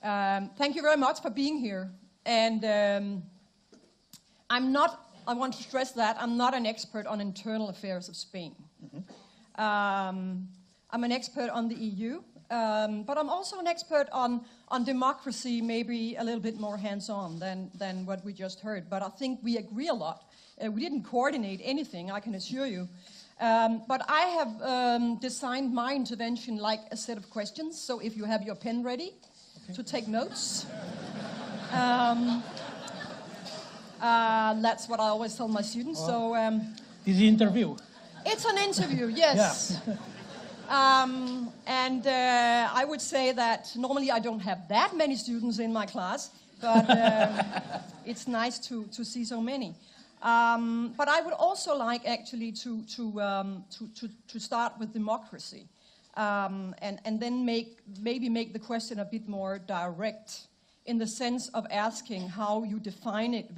Thank you very much for being here. And I want to stress that I'm not an expert on internal affairs of Spain. I'm an expert on the EU, but I'm also an expert on democracy, maybe a little bit more hands-on than what we just heard. But I think we agree a lot. We didn't coordinate anything, I can assure you. But I have designed my intervention like a set of questions. So if you have your pen ready to take notes. That's what I always tell my students. Well, so is the interview? It's an interview, yes. Yeah. I would say that normally I don't have that many students in my class, but it's nice to see so many. But I would also like actually to start with democracy, and then maybe make the question a bit more direct, in the sense of asking how you define it.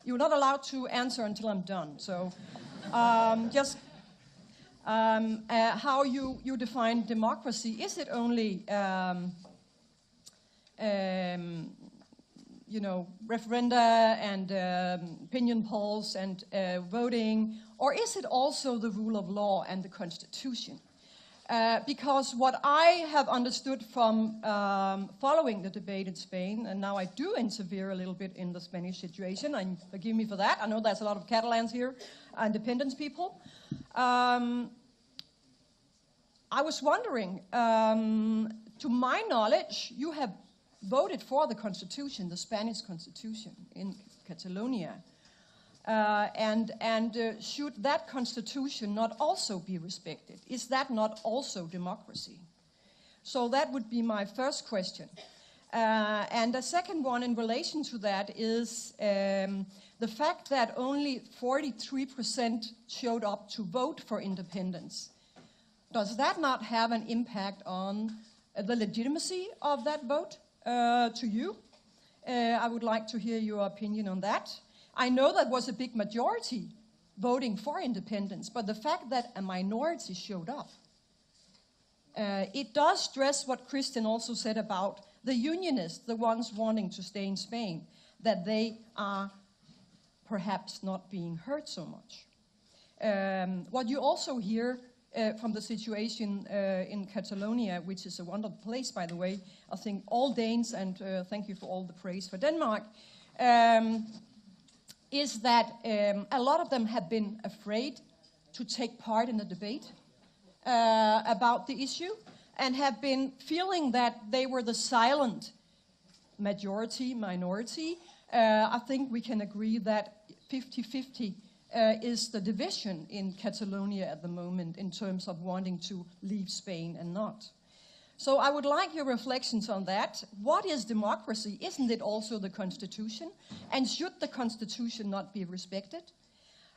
You're not allowed to answer until I'm done. So just how you define democracy. Is it only referenda and opinion polls and voting, or is it also the rule of law and the constitution? Because what I have understood from following the debate in Spain, and now I do interfere a little bit in the Spanish situation, and forgive me for that, I know there's a lot of Catalans here, independence people. I was wondering, to my knowledge, you have voted for the constitution, the Spanish constitution in Catalonia. Should that constitution not also be respected? Is that not also democracy? So that would be my first question. And the second one in relation to that is the fact that only 43% showed up to vote for independence. Does that not have an impact on the legitimacy of that vote to you? I would like to hear your opinion on that. I know that was a big majority voting for independence, but the fact that a minority showed up, it does stress what Christian also said about the unionists, the ones wanting to stay in Spain, that they are perhaps not being heard so much. What you also hear from the situation in Catalonia, which is a wonderful place, by the way, I think all Danes, and thank you for all the praise for Denmark, is that a lot of them have been afraid to take part in the debate about the issue, and have been feeling that they were the silent minority. I think we can agree that 50-50 is the division in Catalonia at the moment in terms of wanting to leave Spain and not. So I would like your reflections on that. What is democracy? Isn't it also the constitution? And should the constitution not be respected?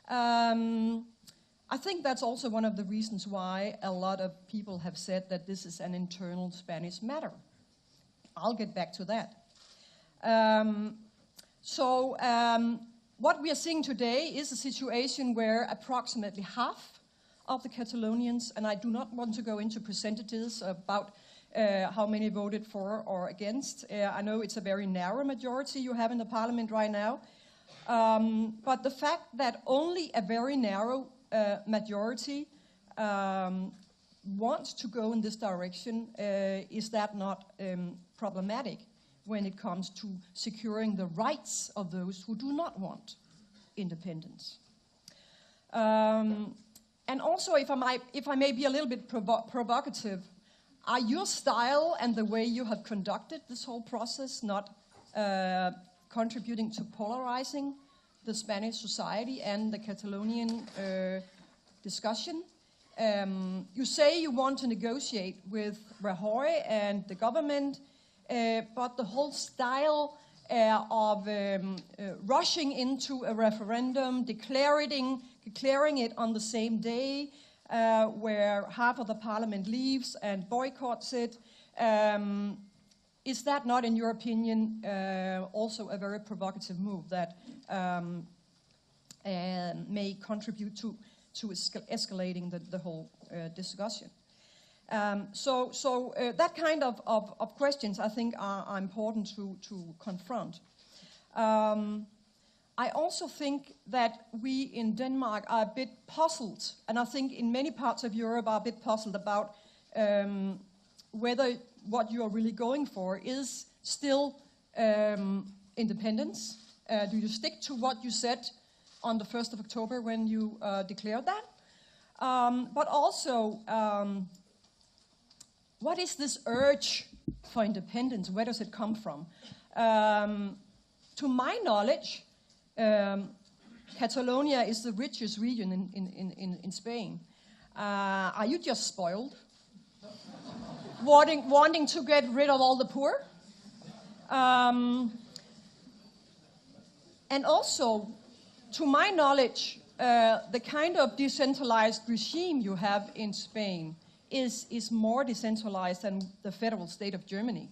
I think that's also one of the reasons why a lot of people have said that this is an internal Spanish matter. I'll get back to that. What we are seeing today is a situation where approximately half of the Catalonians, and I do not want to go into percentages about how many voted for or against. I know it's a very narrow majority you have in the parliament right now. But the fact that only a very narrow majority wants to go in this direction, is that not problematic when it comes to securing the rights of those who do not want independence? And also, if I may be a little bit provocative, are your style and the way you have conducted this whole process not contributing to polarizing the Spanish society and the Catalonian discussion? You say you want to negotiate with Rajoy and the government, but the whole style of rushing into a referendum, declaring it on the same day, where half of the parliament leaves and boycotts it, is that not, in your opinion, also a very provocative move that may contribute to escalating the whole discussion? So that kind of questions, I think, are important to confront. I also think that we in Denmark are a bit puzzled, and I think in many parts of Europe are a bit puzzled about whether what you are really going for is still independence. Do you stick to what you said on the 1st of October when you declared that? But also, what is this urge for independence? Where does it come from? To my knowledge, Catalonia is the richest region in Spain. Are you just spoiled? wanting to get rid of all the poor? And also, to my knowledge, the kind of decentralized regime you have in Spain is more decentralized than the federal state of Germany.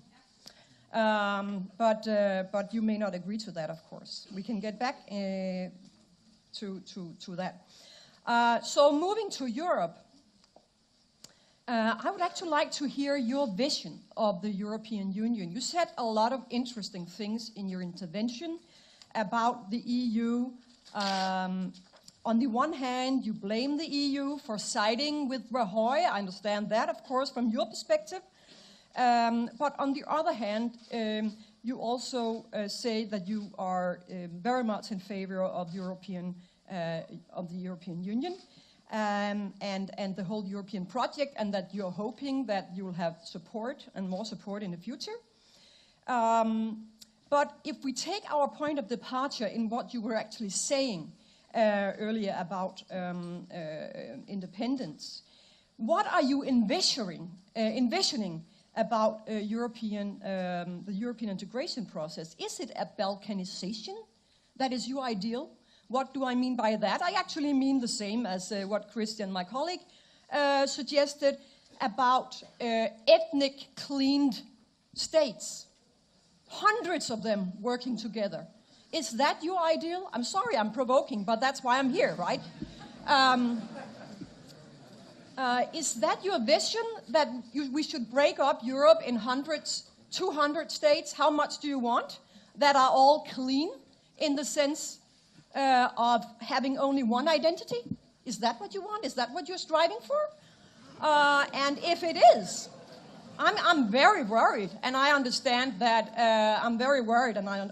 But you may not agree to that, of course. We can get back to that. So moving to Europe, I would actually like to hear your vision of the European Union. You said a lot of interesting things in your intervention about the EU. On the one hand, you blame the EU for siding with Rajoy. I understand that, of course, from your perspective. But on the other hand, you also say that you are very much in favor of the European Union and the whole European project, and that you're hoping that you will have support and more support in the future. But if we take our point of departure in what you were actually saying earlier about independence, what are you envisioning about the European integration process? Is it a Balkanization that is your ideal? What do I mean by that? I actually mean the same as what Christian, my colleague, suggested about ethnic cleaned states. Hundreds of them working together. Is that your ideal? I'm sorry I'm provoking, but that's why I'm here, right? Is that your vision, that we should break up Europe in hundreds, 200 states? How much do you want? That are all clean in the sense of having only one identity? Is that what you want? Is that what you're striving for? And if it is, I'm very worried, and I understand that I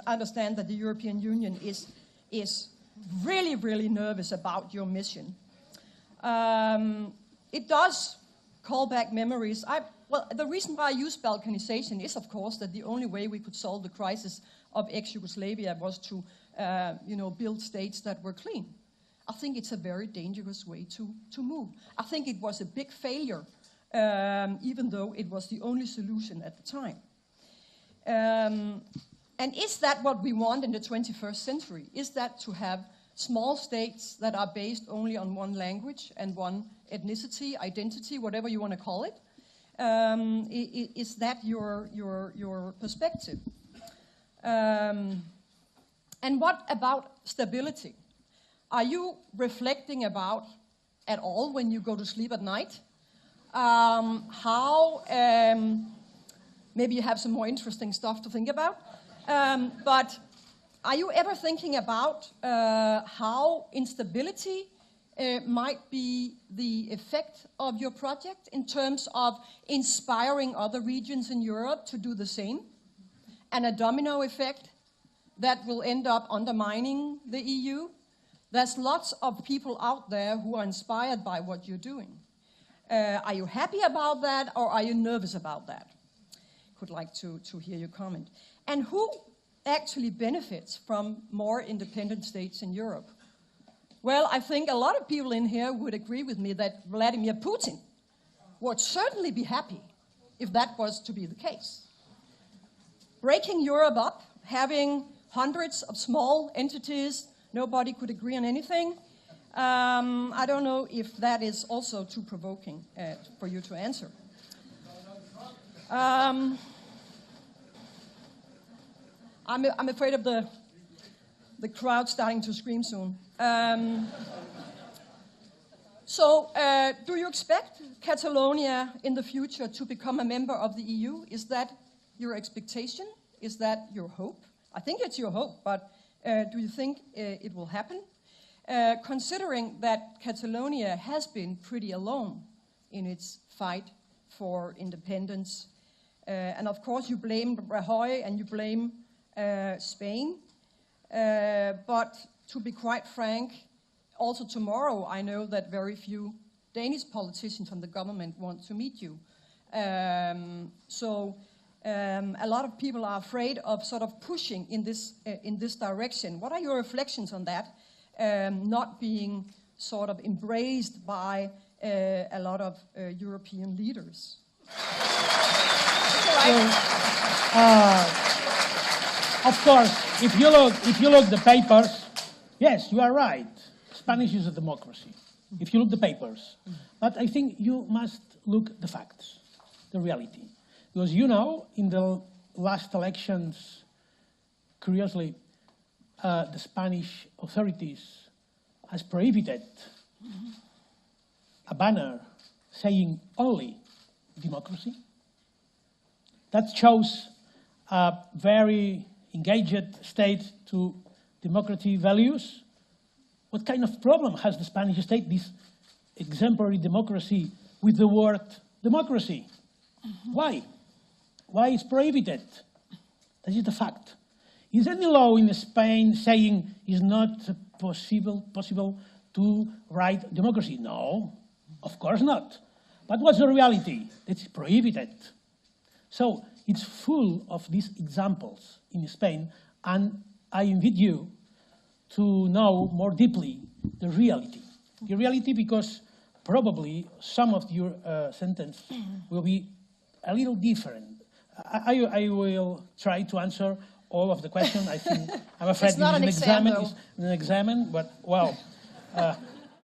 understand that the European Union is really, really nervous about your mission. It does call back memories. Well, the reason why I use Balkanization is, of course, that the only way we could solve the crisis of ex-Yugoslavia was to, build states that were clean. I think it's a very dangerous way to move. I think it was a big failure, even though it was the only solution at the time. And is that what we want in the 21st century? Is that to have small states that are based only on one language and one ethnicity, identity, whatever you want to call it? Is that your perspective? And what about stability? Are you reflecting about at all when you go to sleep at night? Maybe you have some more interesting stuff to think about, but are you ever thinking about how instability might be the effect of your project in terms of inspiring other regions in Europe to do the same, and a domino effect that will end up undermining the EU? There's lots of people out there who are inspired by what you're doing. Are you happy about that, or are you nervous about that? Could like to hear your comment. And who actually benefits from more independent states in Europe? Well, I think a lot of people in here would agree with me that Vladimir Putin would certainly be happy if that was to be the case. Breaking Europe up, having hundreds of small entities, nobody could agree on anything. I don't know if that is also too provoking for you to answer. I'm afraid of the crowd starting to scream soon. So, do you expect Catalonia in the future to become a member of the EU? Is that your expectation? Is that your hope? I think it's your hope, but do you think it will happen? Considering that Catalonia has been pretty alone in its fight for independence. And of course you blame Rajoy and you blame Spain. But to be quite frank, also tomorrow I know that very few Danish politicians from the government want to meet you. A lot of people are afraid of sort of pushing in this direction. What are your reflections on that? Not being sort of embraced by a lot of European leaders. Of course, if you look the papers, yes, you are right. Spanish is a democracy. If you look the papers, but I think you must look the facts, the reality, because you know in the last elections, curiously, the Spanish authorities has prohibited a banner saying only democracy. That shows a very engaged state to democratic values. What kind of problem has the Spanish state, this exemplary democracy, with the word democracy? Why? Why is prohibited? That is the fact. Is any law in Spain saying it's not possible to write democracy? No, of course not. But what's the reality? It's prohibited. So it's full of these examples in Spain, and I invite you to know more deeply the reality. The reality, because probably some of your sentence will be a little different. I will try to answer all of the questions. I think I'm afraid it's not this is an exam, it's an exam, but well,